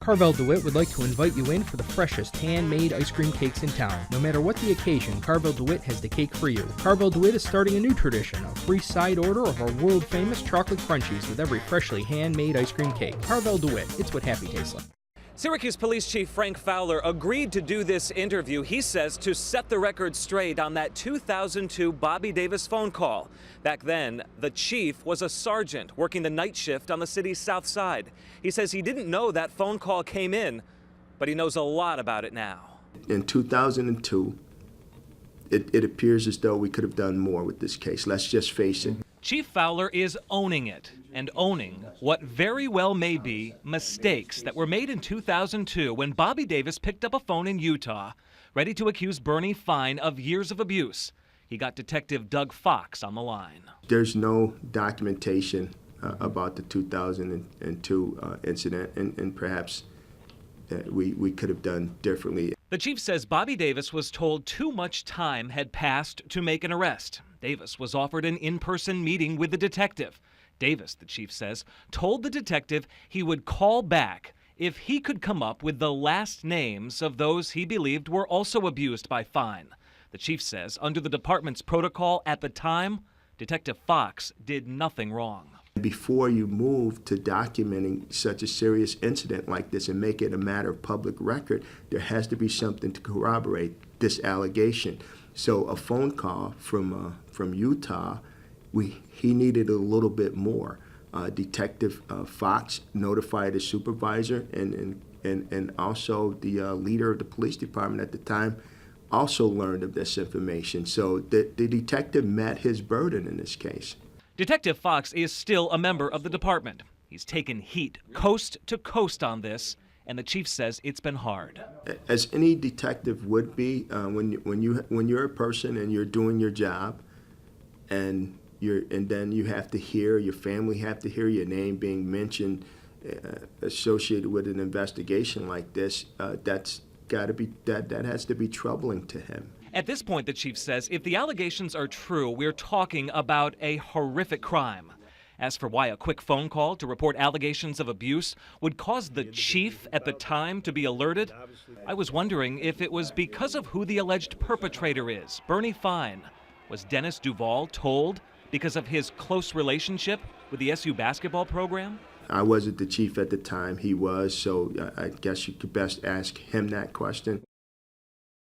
Carvel DeWitt would like to invite you in for the freshest handmade ice cream cakes in town. No matter what the occasion, Carvel DeWitt has the cake for you. Carvel DeWitt is starting a new tradition, a free side order of our world-famous chocolate crunchies with every freshly handmade ice cream cake. Carvel DeWitt, it's what happy tastes like. Syracuse Police Chief Fowler agreed to do this interview, he says, to set the record straight on that 2002 Bobby Davis phone call. Back then, the chief was a sergeant working the night shift on the city's south side. He says he didn't know that phone call came in, but he knows a lot about it now. In 2002, it appears as though we could have done more with this case. Let's just face it. Chief Fowler is owning it, and owning what very well may be mistakes that were made in 2002 when Bobby Davis picked up a phone in Utah, ready to accuse Benie Fine of years of abuse. He got Detective Doug Fox on the line. There's no documentation about the 2002 incident, and perhaps we could have done differently. The chief says Bobby Davis was told too much time had passed to make an arrest. Davis was offered an in-person meeting with the detective. Davis, the chief says, told the detective he would call back if he could come up with the last names of those he believed were also abused by Fine. The chief says under the department's protocol at the time, Detective Fox did nothing wrong. Before you move to documenting such a serious incident like this and make it a matter of public record, there has to be something to corroborate this allegation. So a phone call from Utah, he needed a little bit more. Detective Fox notified his supervisor, and also the leader of the police department at the time also learned of this information. So the detective met his burden in this case. Detective Fox is still a member of the department. He's taken heat coast to coast on this, and the chief says it's been hard. As any detective would be, when you're a person and you're doing your job, and then you have to hear, your family have to hear your name being mentioned associated with an investigation like this, that has to be troubling to him. At this point, the chief says, if the allegations are true, we're talking about a horrific crime. As for why a quick phone call to report allegations of abuse would cause the chief at the time to be alerted, I was wondering if it was because of who the alleged perpetrator is, Benie Fine. Was Dennis Duval told because of his close relationship with the SU basketball program? I wasn't the chief at the time, he was, so I guess you could best ask him that question.